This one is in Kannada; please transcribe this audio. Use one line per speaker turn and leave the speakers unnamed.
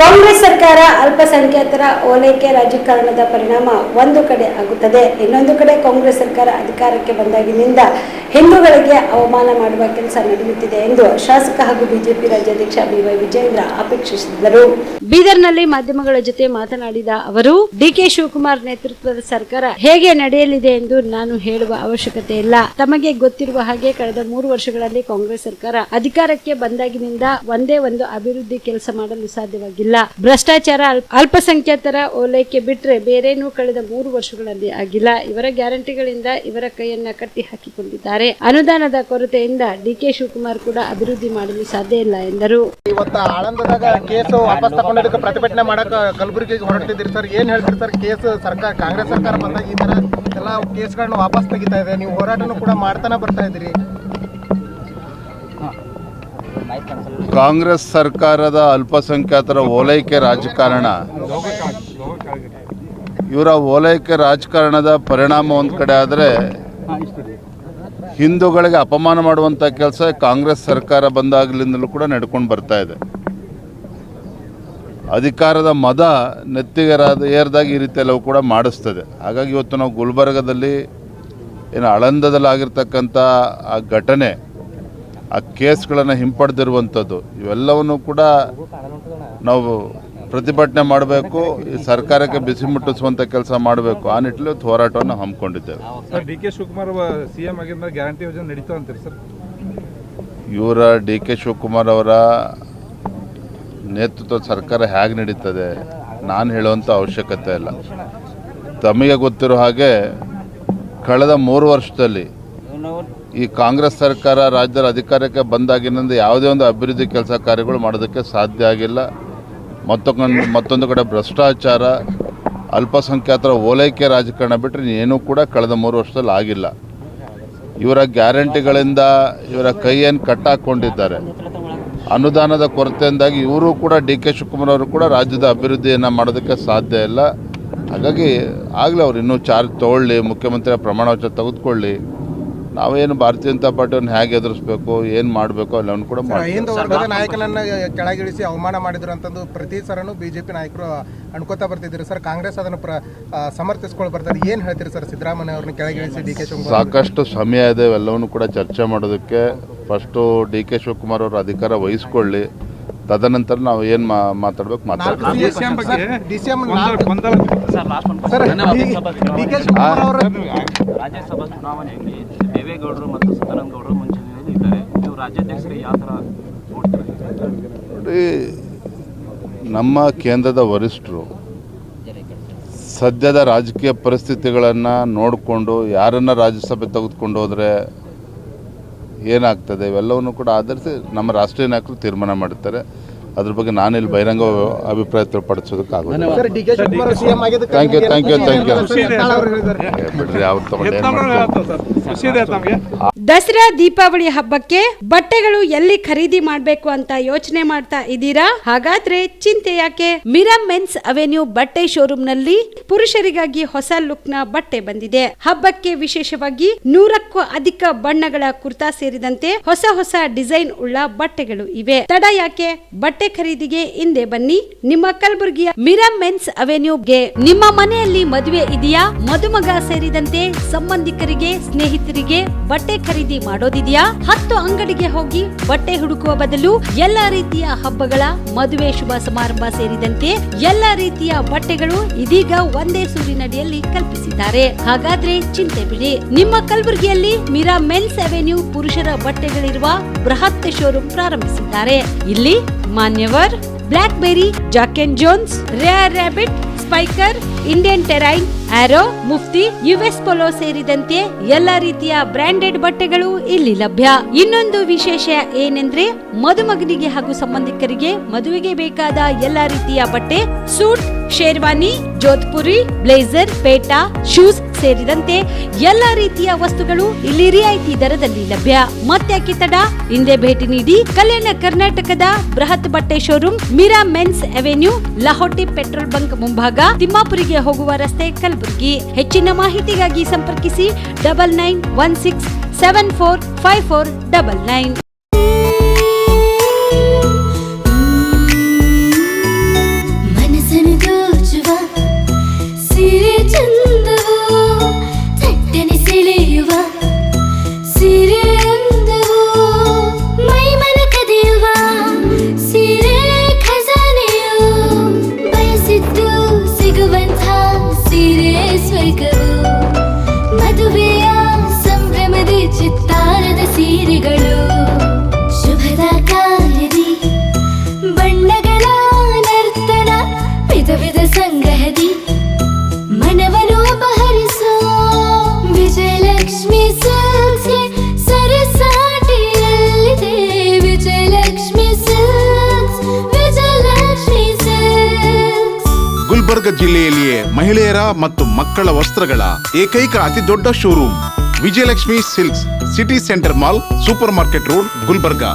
ಕಾಂಗ್ರೆಸ್ ಸರ್ಕಾರ ಅಲ್ಪಸಂಖ್ಯಾತರ ಓಲೈಕೆ ರಾಜಕಾರಣದ ಪರಿಣಾಮ ಒಂದು ಕಡೆ ಆಗುತ್ತದೆ, ಇನ್ನೊಂದು ಕಡೆ ಕಾಂಗ್ರೆಸ್ ಸರ್ಕಾರ ಅಧಿಕಾರಕ್ಕೆ ಬಂದಾಗಿನಿಂದ ಹಿಂದೂಗಳಿಗೆ ಅವಮಾನ ಮಾಡುವ ಕೆಲಸ ನಡೆಯುತ್ತಿದೆ ಎಂದು ಶಾಸಕ ಹಾಗೂ ಬಿಜೆಪಿ ರಾಜ್ಯಾಧ್ಯಕ್ಷ ಬಿವೈ ವಿಜಯೇಂದ್ರ ಆಪೇಕ್ಷಿಸಿದರು. ಬೀದರ್ನಲ್ಲಿ ಮಾಧ್ಯಮಗಳ ಜೊತೆ ಮಾತನಾಡಿದ ಅವರು, ಡಿಕೆ ಶಿವಕುಮಾರ್ ನೇತೃತ್ವದ ಸರ್ಕಾರ ಹೇಗೆ ನಡೆಯಲಿದೆ ಎಂದು ನಾನು ಹೇಳುವ ಅವಶ್ಯಕತೆ ಇಲ್ಲ. ತಮಗೆ ಗೊತ್ತಿರುವ ಹಾಗೆ ಕಳೆದ 3 ವರ್ಷಗಳಲ್ಲಿ ಕಾಂಗ್ರೆಸ್ ಸರ್ಕಾರ ಅಧಿಕಾರಕ್ಕೆ ಬಂದಾಗಿನಿಂದ ಒಂದೇ ಒಂದು ಅಭಿವೃದ್ಧಿ ಕೆಲಸ ಮಾಡಲು ಸಾಧ್ಯವಾಗಿಲ್ಲ. ಭ್ರಷ್ಟಾಚಾರ, ಅಲ್ಪಸಂಖ್ಯಾತರ ಓಲೈಕೆ ಬಿಟ್ರೆ ಬೇರೇನೂ ಕಳೆದ 3 ವರ್ಷಗಳಲ್ಲಿ ಆಗಿಲ್ಲ. ಇವರ ಗ್ಯಾರಂಟಿಗಳಿಂದ ಇವರ ಕೈಯನ್ನ ಕಟ್ಟಿ ಹಾಕಿಕೊಂಡಿದ್ದಾರೆ. ಅನುದಾನದ ಕೊರತೆಯಿಂದ ಡಿಕೆ ಶಿವಕುಮಾರ್ ಕೂಡ ಅಭಿವೃದ್ಧಿ ಮಾಡಲು ಸಾಧ್ಯ ಇಲ್ಲ ಎಂದರು.
ಇವತ್ತು ಆಳಂದದಾಗ ಕೇಸು ವಾಪಸ್ ತಗೊಂಡಿದ್ದಕ್ಕೆ ಪ್ರತಿಭಟನೆ ಮಾಡಕ ಕಲಬುರಗಿಗೆ ಹೊರಟಿದ್ರಿ ಸರ್, ಏನ್ ಹೇಳ್ತೀರಿ ಸರ್? ಕೇಸ್ ಸರ್ಕಾರ ಕಾಂಗ್ರೆಸ್ ಸರ್ಕಾರ ಬಂದಾಗ ಈ ತರ ಎಲ್ಲ ಕೇಸ್ಗಳನ್ನ ವಾಪಸ್ ತೆಗಿತಾ ಇದೆ, ನೀವು ಹೋರಾಟನೂ ಕೂಡ ಮಾಡ್ತಾನೆ ಬರ್ತಾ ಇದ್ದೀರಿ.
ಕಾಂಗ್ರೆಸ್ ಸರ್ಕಾರದ ಅಲ್ಪಸಂಖ್ಯಾತರ ಓಲೈಕೆ ರಾಜಕಾರಣ, ಇವರ ಓಲೈಕೆ ರಾಜಕಾರಣದ ಪರಿಣಾಮ ಒಂದು ಕಡೆ ಆದರೆ ಹಿಂದೂಗಳಿಗೆ ಅಪಮಾನ ಮಾಡುವಂಥ ಕೆಲಸ ಕಾಂಗ್ರೆಸ್ ಸರ್ಕಾರ ಬಂದಾಗಲಿಂದಲೂ ಕೂಡ ನಡ್ಕೊಂಡು ಬರ್ತಾ ಇದೆ. ಅಧಿಕಾರದ ಮದ ನೆತ್ತಿಗೆ ಏರಿದಾಗ ಈ ರೀತಿ ಎಲ್ಲವೂ ಕೂಡ ಮಾಡಿಸ್ತದೆ. ಹಾಗಾಗಿ ಇವತ್ತು ನಾವು ಗುಲ್ಬರ್ಗದಲ್ಲಿ ಏನು ಆಳಂದದಲ್ಲಿ ಆಗಿರ್ತಕ್ಕಂಥ ಆ ಘಟನೆ, ಆ ಕೇಸ್ಗಳನ್ನು ಹಿಂಪಡೆದಿರುವಂಥದ್ದು, ಇವೆಲ್ಲವನ್ನು ಕೂಡ ನಾವು ಪ್ರತಿಭಟನೆ ಮಾಡಬೇಕು, ಈ ಸರ್ಕಾರಕ್ಕೆ ಬಿಸಿ ಮುಟ್ಟಿಸುವಂಥ ಕೆಲಸ ಮಾಡಬೇಕು. ಆ ನಿಟ್ಟಿನಲ್ಲಿ ಹೋರಾಟವನ್ನು ಹಮ್ಮಿಕೊಂಡಿದ್ದೇವೆ.
ಸರ್, ಡಿಕೆ ಶಿವಕುಮಾರ್ ಸಿಎಂ ಆಗಿದ್ದ ಗ್ಯಾರಂಟಿ ಯೋಜನೆ ನಡೀತಾ ಅಂತೀರಿ ಸರ್?
ಇವರ ಡಿಕೆ ಶಿವಕುಮಾರ್ ಅವರ ನೇತೃತ್ವದ ಸರ್ಕಾರ ಹೇಗೆ ನಡೀತದೆ ನಾನು ಹೇಳುವಂಥ ಅವಶ್ಯಕತೆ ಇಲ್ಲ. ತಮಗೆ ಗೊತ್ತಿರೋ ಹಾಗೆ ಕಳೆದ 3 ವರ್ಷದಲ್ಲಿ ಈ ಕಾಂಗ್ರೆಸ್ ಸರ್ಕಾರ ರಾಜ್ಯದ ಅಧಿಕಾರಕ್ಕೆ ಬಂದಾಗಿನಿಂದ ಯಾವುದೇ ಒಂದು ಅಭಿವೃದ್ಧಿ ಕೆಲಸ ಕಾರ್ಯಗಳು ಮಾಡೋದಕ್ಕೆ ಸಾಧ್ಯ ಆಗಿಲ್ಲ. ಮತ್ತೊಂದು ಕಡೆ ಭ್ರಷ್ಟಾಚಾರ, ಅಲ್ಪಸಂಖ್ಯಾತರ ಓಲೈಕೆ ರಾಜಕಾರಣ ಬಿಟ್ಟರೆ ಏನೂ ಕೂಡ ಕಳೆದ 3 ವರ್ಷದಲ್ಲಿ ಆಗಿಲ್ಲ. ಇವರ ಗ್ಯಾರಂಟಿಗಳಿಂದ ಇವರ ಕೈಯನ್ನು ಕಟ್ಟಾಕೊಂಡಿದ್ದಾರೆ. ಅನುದಾನದ ಕೊರತೆಯಿಂದಾಗಿ ಇವರು ಕೂಡ ಡಿಕೆ ಶಿವಕುಮಾರ್ ಅವರು ಕೂಡ ರಾಜ್ಯದ ಅಭಿವೃದ್ಧಿಯನ್ನು ಮಾಡೋದಕ್ಕೆ ಸಾಧ್ಯ ಇಲ್ಲ. ಹಾಗಾಗಿ ಆಗಲೇ ಅವ್ರು ಇನ್ನೂ ಚಾರ್ಜ್ ತೊಗೊಳ್ಳಿ, ಮುಖ್ಯಮಂತ್ರಿಯ ಪ್ರಮಾಣ ವಚನ ತೆಗೆದುಕೊಳ್ಳಿ, ನಾವೇನು ಭಾರತೀಯ ಜನತಾ ಪಾರ್ಟಿಯನ್ನು ಹೇಗೆ ಎದುರಿಸಬೇಕು, ಏನು ಮಾಡಬೇಕು ಅಲ್ಲವನ್ನು ಕೂಡ
ಹಿಂದೂ ವರ್ಗದ ನಾಯಕನನ್ನ ಕೆಳಗಿಳಿಸಿ ಅವಮಾನ ಮಾಡಿದ್ರು ಅಂತಂದು ಪ್ರತಿ ಸರನು ಬಿಜೆಪಿ ನಾಯಕರು ಅನ್ಕೋತಾ ಬರ್ತಿದ್ರು ಸರ್. ಕಾಂಗ್ರೆಸ್ ಅದನ್ನು ಸಮರ್ಥಿಸ್ಕೊಂಡು ಬರ್ತಾರೆ, ಏನು ಹೇಳ್ತೀರಿ ಸರ್? ಸಿದ್ದರಾಮಯ್ಯ ಅವ್ರನ್ನ ಕೆಳಗಿಳಿಸಿ ಡಿ ಕೆ ಶಿವಕುಮಾರ್
ಸಾಕಷ್ಟು ಸಮಯ ಇದೆ ಎಲ್ಲವನ್ನೂ ಕೂಡ ಚರ್ಚೆ ಮಾಡೋದಕ್ಕೆ. ಫಸ್ಟು ಡಿ ಕೆ ಶಿವಕುಮಾರ್ ಅವರು ಅಧಿಕಾರ ವಹಿಸ್ಕೊಳ್ಳಿ, ತದನಂತರ ನಾವು ಏನು ಮಾತಾಡ್ಬೇಕು ಮಾತಾಡ್ತೀವಿ.
ರಾಜ್ಯಸಭಾ ಚುನಾವಣೆಯಲ್ಲಿ ದೇವೇಗೌಡರು ಮತ್ತು ಸದಾನಂದ ಗೌಡರು ಮುಂಚೂಣಿಯಲ್ಲಿ ಇದ್ದಾರೆ. ನೀವು ರಾಜ್ಯಾಧ್ಯಕ್ಷರಿಗೆ ಯಾವ ಥರ ನೋಡ್ತೀರಾ?
ನೋಡಿ, ನಮ್ಮ ಕೇಂದ್ರದ ವರಿಷ್ಠರು ಸದ್ಯದ ರಾಜಕೀಯ ಪರಿಸ್ಥಿತಿಗಳನ್ನು ನೋಡಿಕೊಂಡು ಯಾರನ್ನು ರಾಜ್ಯಸಭೆ ತೆಗೆದುಕೊಂಡು ಹೋದರೆ ಏನಾಗ್ತದೆ ಇವೆಲ್ಲವನ್ನು ಕೂಡ ಆಧರಿಸಿ ನಮ್ಮ ರಾಷ್ಟ್ರೀಯ ನಾಯಕರು ತೀರ್ಮಾನ ಮಾಡುತ್ತಾರೆ. ಅದ್ರ ಬಗ್ಗೆ ನಾನಿಲ್ಲಿ ಬಹಿರಂಗ ಅಭಿಪ್ರಾಯ ಪಡಿಸೋದಕ್ಕಾಗೋದಿಲ್ಲ. ಬಿಡ್ರಿ, ಅವ್ರು
ದಸರಾ ದೀಪಾವಳಿ ಹಬ್ಬಕ್ಕೆ ಬಟ್ಟೆಗಳು ಎಲ್ಲಿ ಖರೀದಿ ಮಾಡಬೇಕು ಅಂತ ಯೋಚನೆ ಮಾಡ್ತಾ ಇದ್ದೀರಾ? ಹಾಗಾದ್ರೆ ಚಿಂತೆ ಯಾಕೆ? ಮಿರಾ ಮೆನ್ಸ್ ಅವೆನ್ಯೂ ಬಟ್ಟೆ ಶೋರೂಮ್ ನಲ್ಲಿ ಪುರುಷರಿಗಾಗಿ ಹೊಸ ಲುಕ್ ನ ಬಟ್ಟೆ ಬಂದಿದೆ. ಹಬ್ಬಕ್ಕೆ ವಿಶೇಷವಾಗಿ 100ಕ್ಕೂ ಅಧಿಕ ಬಣ್ಣಗಳ ಕುರ್ತಾ ಸೇರಿದಂತೆ ಹೊಸ ಡಿಸೈನ್ ಉಳ್ಳ ಬಟ್ಟೆಗಳು ಇವೆ. ತಡ ಯಾಕೆ? ಬಟ್ಟೆ ಖರೀದಿಗೆ ಹಿಂದೆ ಬನ್ನಿ. ನಿಮ್ಮ ಕಲಬುರಗಿಯ ಮಿರಾ ಮೆನ್ಸ್ ಅವೆನ್ಯೂಗೆ. ನಿಮ್ಮ ಮನೆಯಲ್ಲಿ ಮದುವೆ ಇದೆಯಾ? ಮದುಮಗ ಸೇರಿದಂತೆ ಸಂಬಂಧಿಕರಿಗೆ, ಸ್ನೇಹಿತರಿಗೆ ಬಟ್ಟೆ ಖರೀದಿ ಮಾಡೋದಿದೆಯಾ? 10 ಅಂಗಡಿಗೆ ಹೋಗಿ ಬಟ್ಟೆ ಹುಡುಕುವ ಬದಲು ಎಲ್ಲಾ ರೀತಿಯ ಹಬ್ಬಗಳ, ಮದುವೆ, ಶುಭ ಸಮಾರಂಭ ಸೇರಿದಂತೆ ಎಲ್ಲಾ ರೀತಿಯ ಬಟ್ಟೆಗಳು ಇದೀಗ ಒಂದೇ ಸೂರಿನಡಿಯಲ್ಲಿ ಕಲ್ಪಿಸಿದ್ದಾರೆ. ಹಾಗಾದ್ರೆ ಚಿಂತೆ ಬಿಡಿ. ನಿಮ್ಮ ಕಲಬುರಗಿಯಲ್ಲಿ ಮಿರಾ ಮೆನ್ಸ್ ಅವೆನ್ಯೂ ಪುರುಷರ ಬಟ್ಟೆಗಳಿರುವ ಬೃಹತ್ ಶೋರೂಮ್ ಪ್ರಾರಂಭಿಸಿದ್ದಾರೆ. ಇಲ್ಲಿ Manyavar, Blackberrys, Jack and Jones, Rare Rabbit, Spykar, Indian Terrain, Arrow, Mufti, US Polo ಸೇರಿದಂತೆ ಎಲ್ಲಾ ರೀತಿಯ ಬ್ರಾಂಡೆಡ್ ಬಟ್ಟೆಗಳು ಇಲ್ಲಿ ಲಭ್ಯ. ಇನ್ನೊಂದು ವಿಶೇಷ ಏನೆಂದ್ರೆ, ಮದುಮಗನಿಗೆ ಹಾಗೂ ಸಂಬಂಧಿಕರಿಗೆ ಮದುವೆಗೆ ಬೇಕಾದ ಎಲ್ಲಾ ರೀತಿಯ ಬಟ್ಟೆ, ಸೂಟ್, ಶೇರ್ವಾನಿ, ಜೋಧ್ಪುರಿ, ಬ್ಲೇಸರ್, ಪೇಟಾ, ಶೂಸ್ ಸೇರಿದಂತೆ ಎಲ್ಲಾ ರೀತಿಯ ವಸ್ತುಗಳು ಇಲ್ಲಿ ರಿಯಾಯಿತಿ ದರದಲ್ಲಿ ಲಭ್ಯ. ಮತ್ತ್ಯಾಕೆ ತಡ? ಹಿಂದೆ ಭೇಟಿ ನೀಡಿ. ಕಲ್ಯಾಣ ಕರ್ನಾಟಕದ ಬೃಹತ್ ಬಟ್ಟೆ showroom Mira men's avenue, Lahoti petrol bunk ಮುಂಭಾಗ, ತಿಮ್ಮಾಪುರಿಗೆ ಹೋಗುವ ರಸ್ತೆ, ಕಲಬುರಗಿ. ಹೆಚ್ಚಿನ ಮಾಹಿತಿಗಾಗಿ ಸಂಪರ್ಕಿಸಿ 9916745499.
ಜಿಲ್ಲೆಯಲ್ಲಿಯೇ ಮಹಿಳೆಯರ ಮತ್ತು ಮಕ್ಕಳ ವಸ್ತ್ರಗಳ ಏಕೈಕ ಅತಿ ದೊಡ್ಡ showroom Vijayalakshmi silks, city centre mall, super market road, Gulbarga.